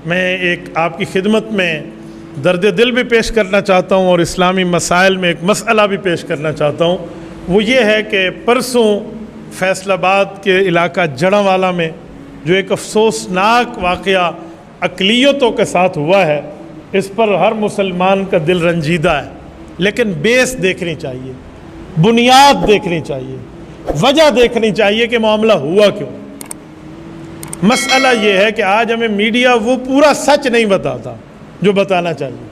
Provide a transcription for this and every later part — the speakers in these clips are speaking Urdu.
میں ایک آپ کی خدمت میں درد دل بھی پیش کرنا چاہتا ہوں اور اسلامی مسائل میں ایک مسئلہ بھی پیش کرنا چاہتا ہوں۔ وہ یہ ہے کہ پرسوں فیصل آباد کے علاقہ جڑاں میں جو ایک افسوسناک واقعہ اقلیتوں کے ساتھ ہوا ہے، اس پر ہر مسلمان کا دل رنجیدہ ہے، لیکن بیس دیکھنی چاہیے، بنیاد دیکھنی چاہیے، وجہ دیکھنی چاہیے کہ معاملہ ہوا کیوں۔ مسئلہ یہ ہے کہ آج ہمیں میڈیا وہ پورا سچ نہیں بتاتا جو بتانا چاہیے۔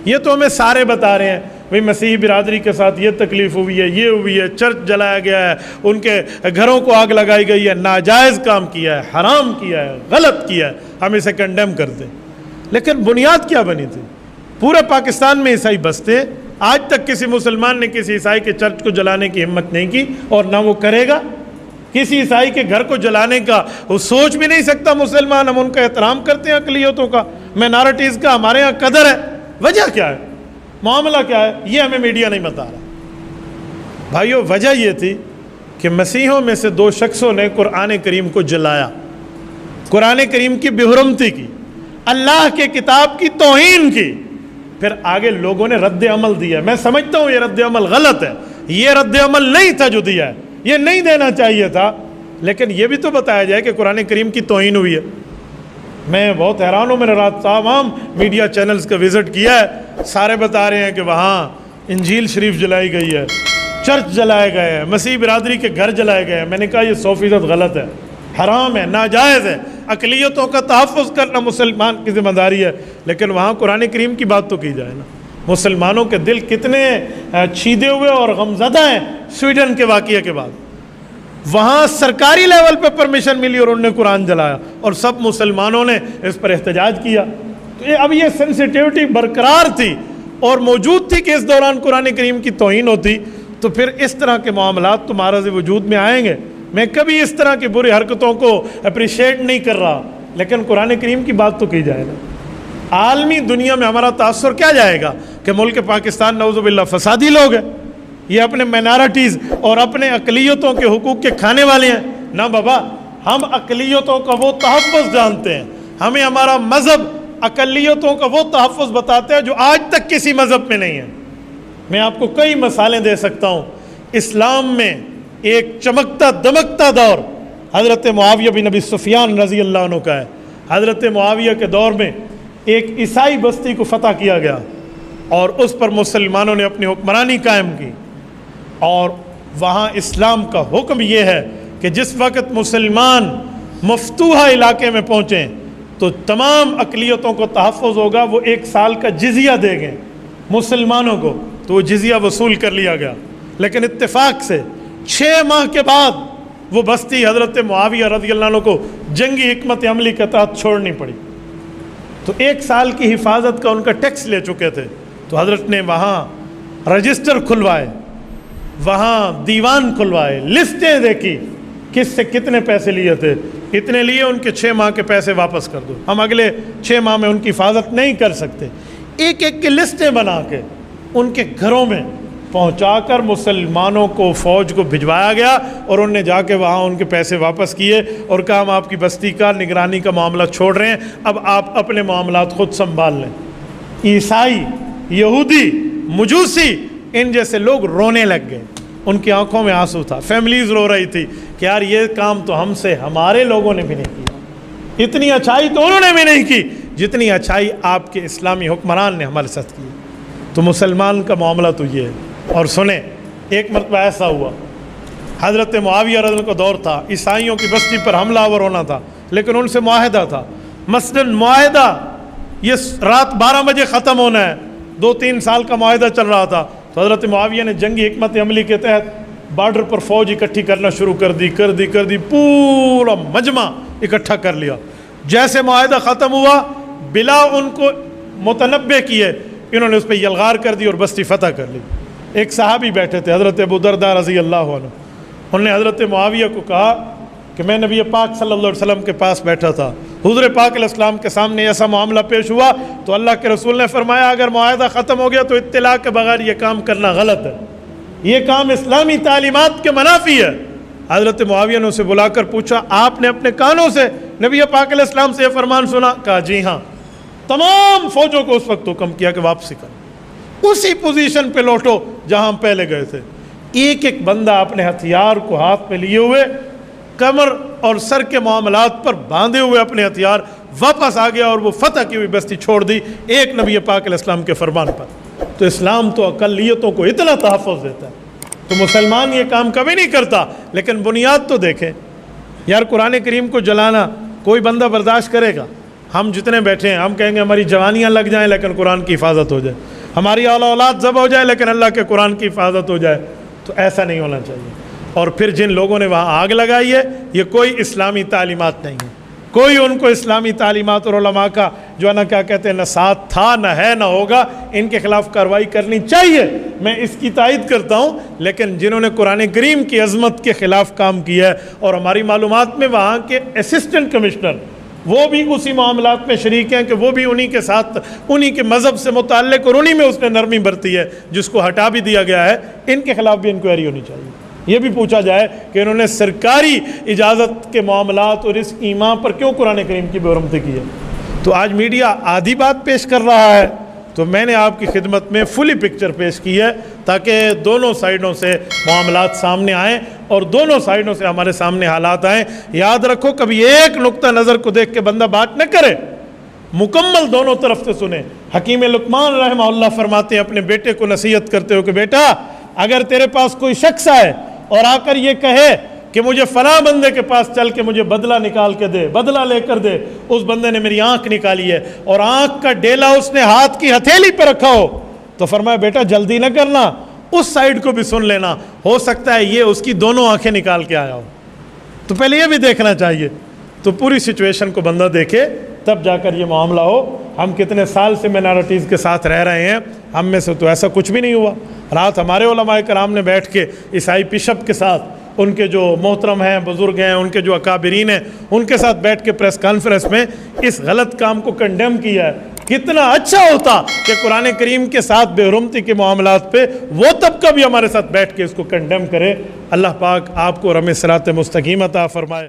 یہ تو ہمیں سارے بتا رہے ہیں، بھئی مسیحی برادری کے ساتھ یہ تکلیف ہوئی ہے، یہ ہوئی ہے، چرچ جلایا گیا ہے، ان کے گھروں کو آگ لگائی گئی ہے، ناجائز کام کیا ہے، حرام کیا ہے، غلط کیا ہے، ہم اسے کنڈیم کرتے ہیں۔ لیکن بنیاد کیا بنی تھی؟ پورے پاکستان میں عیسائی بستے، آج تک کسی مسلمان نے کسی عیسائی کے چرچ کو جلانے کی ہمت نہیں کی اور نہ وہ کرے گا۔ کسی عیسائی کے گھر کو جلانے کا وہ سوچ بھی نہیں سکتا مسلمان۔ ہم ان کا احترام کرتے ہیں، اقلیتوں کا، مائنارٹیز کا ہمارے ہاں قدر ہے۔ وجہ کیا ہے؟ معاملہ کیا ہے؟ یہ ہمیں میڈیا نہیں بتا رہا۔ بھائیو، وجہ یہ تھی کہ مسیحوں میں سے 2 شخصوں نے قرآن کریم کو جلایا، قرآن کریم کی بے حرمتی کی، اللہ کے کتاب کی توہین کی۔ پھر آگے لوگوں نے رد عمل دیا۔ میں سمجھتا ہوں یہ رد عمل غلط ہے، یہ رد عمل نہیں تھا جو دیا ہے، یہ نہیں دینا چاہیے تھا، لیکن یہ بھی تو بتایا جائے کہ قرآن کریم کی توہین ہوئی ہے۔ میں بہت حیران ہوں، میں نے رات تمام میڈیا چینلز کا وزٹ کیا ہے، سارے بتا رہے ہیں کہ وہاں انجیل شریف جلائی گئی ہے، چرچ جلائے گئے ہیں، مسیح برادری کے گھر جلائے گئے ہیں۔ میں نے کہا یہ 100% غلط ہے، حرام ہے، ناجائز ہے۔ اقلیتوں کا تحفظ کرنا مسلمان کی ذمہ داری ہے، لیکن وہاں قرآن کریم کی بات تو کی جائے نا۔ مسلمانوں کے دل کتنے چھیدے ہوئے اور غمزدہ ہیں سویڈن کے واقعے کے بعد۔ وہاں سرکاری لیول پہ پرمیشن ملی اور انہوں نے قرآن جلایا اور سب مسلمانوں نے اس پر احتجاج کیا۔ تو اب یہ سینسیٹیوٹی برقرار تھی اور موجود تھی کہ اس دوران قرآن کریم کی توہین ہوتی، تو پھر اس طرح کے معاملات تو معرض وجود میں آئیں گے۔ میں کبھی اس طرح کی بری حرکتوں کو اپریشیٹ نہیں کر رہا، لیکن قرآن کریم کی بات تو کی جائے نا۔ عالمی دنیا میں ہمارا تاثر کیا جائے گا کہ ملک پاکستان نعوذ باللہ فسادی لوگ ہیں، یہ اپنے مائنارٹیز اور اپنے اقلیتوں کے حقوق کے کھانے والے ہیں۔ نہ بابا، ہم اقلیتوں کا وہ تحفظ جانتے ہیں، ہمیں ہمارا مذہب اقلیتوں کا وہ تحفظ بتاتا ہے جو آج تک کسی مذہب میں نہیں ہے۔ میں آپ کو کئی مثالیں دے سکتا ہوں۔ اسلام میں ایک چمکتا دمکتا دور حضرت معاویہ بن ابی سفیان رضی اللہ عنہ کا ہے۔ حضرت معاویہ کے دور میں ایک عیسائی بستی کو فتح کیا گیا اور اس پر مسلمانوں نے اپنی حکمرانی قائم کی، اور وہاں اسلام کا حکم یہ ہے کہ جس وقت مسلمان مفتوحہ علاقے میں پہنچیں تو تمام اقلیتوں کو تحفظ ہوگا۔ وہ 1 سال کا جزیہ دیں گے مسلمانوں کو، تو وہ جزیہ وصول کر لیا گیا، لیکن اتفاق سے 6 ماہ کے بعد وہ بستی حضرت معاویہ رضی اللہ عنہ کو جنگی حکمت عملی کے تحت چھوڑنی پڑی۔ تو 1 سال کی حفاظت کا ان کا ٹیکس لے چکے تھے، تو حضرت نے وہاں رجسٹر کھلوائے، وہاں دیوان کھلوائے، لسٹیں دیکھی کس سے کتنے پیسے لیے تھے، اتنے لیے، ان کے 6 ماہ کے پیسے واپس کر دو، ہم اگلے 6 ماہ میں ان کی حفاظت نہیں کر سکتے۔ ایک ایک کی لسٹیں بنا کے ان کے گھروں میں پہنچا کر مسلمانوں کو، فوج کو بھجوایا گیا، اور انہوں نے جا کے وہاں ان کے پیسے واپس کیے اور کہا ہم آپ کی بستی کا نگرانی کا معاملہ چھوڑ رہے ہیں، اب آپ اپنے معاملات خود سنبھال لیں۔ عیسائی، یہودی، مجوسی، ان جیسے لوگ رونے لگ گئے، ان کی آنکھوں میں آنسو تھا، فیملیز رو رہی تھی کہ یار یہ کام تو ہم سے ہمارے لوگوں نے بھی نہیں کیا، اتنی اچھائی تو انہوں نے بھی نہیں کی جتنی اچھائی آپ کے اسلامی حکمران نے ہمارے ساتھ کی۔ تو مسلمان کا معاملہ تو یہ ہے۔ اور سنیں، ایک مرتبہ ایسا ہوا، حضرت معاویہ رضی اللہ عنہ کا دور تھا، عیسائیوں کی بستی پر حملہ آور ہونا تھا، لیکن ان سے معاہدہ تھا، مثلاً معاہدہ یہ رات 12 بجے ختم ہونا ہے، 2-3 سال کا معاہدہ چل رہا تھا۔ تو حضرت معاویہ نے جنگی حکمت عملی کے تحت بارڈر پر فوج اکٹھی کرنا شروع کر دی، پورا مجمع اکٹھا کر لیا۔ جیسے معاہدہ ختم ہوا، بلا ان کو متنبہ کیے انہوں نے اس پہ یلغار کر دی اور بستی فتح کر لی۔ ایک صحابی بیٹھے تھے حضرت ابو درداء رضی اللہ عنہ، انہوں نے حضرت معاویہ کو کہا کہ میں نبی پاک صلی اللہ علیہ وسلم کے پاس بیٹھا تھا، حضور پاک علیہ السلام کے سامنے ایسا معاملہ پیش ہوا تو اللہ کے رسول نے فرمایا اگر معاہدہ ختم ہو گیا تو اطلاع کے بغیر یہ کام کرنا غلط ہے، یہ کام اسلامی تعلیمات کے منافی ہے۔ حضرت معاویہ نے اسے بلا کر پوچھا آپ نے اپنے کانوں سے نبی پاک علیہ السلام سے یہ فرمان سنا؟ کہا جی ہاں۔ تمام فوجوں کو اس وقت حکم کیا کہ واپسی کرو، اسی پوزیشن پہ لوٹو جہاں ہم پہلے گئے تھے۔ ایک ایک بندہ اپنے ہتھیار کو ہاتھ میں لیے ہوئے، کمر اور سر کے معاملات پر باندھے ہوئے اپنے ہتھیار واپس آ گیا، اور وہ فتح کی ہوئی بستی چھوڑ دی ایک نبی پاک علیہ السلام کے فرمان پر۔ تو اسلام تو اقلیتوں کو اتنا تحفظ دیتا ہے، تو مسلمان یہ کام کبھی نہیں کرتا۔ لیکن بنیاد تو دیکھیں یار، قرآن کریم کو جلانا کوئی بندہ برداشت کرے گا؟ ہم جتنے بیٹھے ہیں ہم کہیں گے ہماری جوانیاں لگ جائیں لیکن قرآن کی حفاظت ہو جائے، ہماری اولاد ذبح ہو جائے لیکن اللہ کے قرآن کی حفاظت ہو جائے۔ تو ایسا نہیں ہونا چاہیے۔ اور پھر جن لوگوں نے وہاں آگ لگائی ہے، یہ کوئی اسلامی تعلیمات نہیں ہے، کوئی ان کو اسلامی تعلیمات اور علماء کا جو ہے نا کیا کہتے ہیں، نہ ساتھ تھا نہ ہے نہ ہوگا۔ ان کے خلاف کارروائی کرنی چاہیے، میں اس کی تائید کرتا ہوں۔ لیکن جنہوں نے قرآن کریم کی عظمت کے خلاف کام کیا ہے، اور ہماری معلومات میں وہاں کے اسسٹنٹ کمشنر وہ بھی اسی معاملات میں شریک ہیں کہ وہ بھی انہی کے ساتھ، انہی کے مذہب سے متعلق، اور انہی میں اس نے نرمی برتی ہے جس کو ہٹا بھی دیا گیا ہے۔ ان کے خلاف بھی انکوائری ہونی چاہیے۔ یہ بھی پوچھا جائے کہ انہوں نے سرکاری اجازت کے معاملات اور اس ایمان پر کیوں قرآن کریم کی بے حرمتی کی ہے۔ تو آج میڈیا آدھی بات پیش کر رہا ہے، تو میں نے آپ کی خدمت میں فلی پکچر پیش کی ہے تاکہ دونوں سائیڈوں سے معاملات سامنے آئیں اور دونوں سائیڈوں سے ہمارے سامنے حالات آئیں۔ یاد رکھو کبھی ایک نقطہ نظر کو دیکھ کے بندہ بات نہ کرے، مکمل دونوں طرف سے سنیں۔ حکیم لقمان رحمہ اللہ فرماتے ہیں اپنے بیٹے کو نصیحت کرتے ہو کہ بیٹا، اگر تیرے پاس کوئی شخص آئے اور آ کر یہ کہے کہ مجھے فلاں بندے کے پاس چل کے مجھے بدلہ نکال کے دے، بدلہ لے کر دے، اس بندے نے میری آنکھ نکالی ہے اور آنکھ کا ڈیلا اس نے ہاتھ کی ہتھیلی پہ رکھا ہو، تو فرمایا بیٹا جلدی نہ کرنا، اس سائیڈ کو بھی سن لینا، ہو سکتا ہے یہ اس کی دونوں آنکھیں نکال کے آیا ہو۔ تو پہلے یہ بھی دیکھنا چاہیے۔ تو پوری سچویشن کو بندہ دیکھے تب جا کر یہ معاملہ ہو۔ ہم کتنے سال سے مینارٹیز کے ساتھ رہ رہے ہیں، ہم میں سے تو ایسا کچھ بھی نہیں ہوا۔ رات ہمارے علماء کرام نے بیٹھ کے عیسائی بشپ کے ساتھ، ان کے جو محترم ہیں، بزرگ ہیں، ان کے جو اکابرین ہیں، ان کے ساتھ بیٹھ کے پریس کانفرنس میں اس غلط کام کو کنڈیم کیا ہے۔ کتنا اچھا ہوتا کہ قرآن کریم کے ساتھ بے حرمتی کے معاملات پہ وہ طبقہ بھی ہمارے ساتھ بیٹھ کے اس کو کنڈیم کرے۔ اللہ پاک آپ کو رم صراط مستقیم عطا فرمائے۔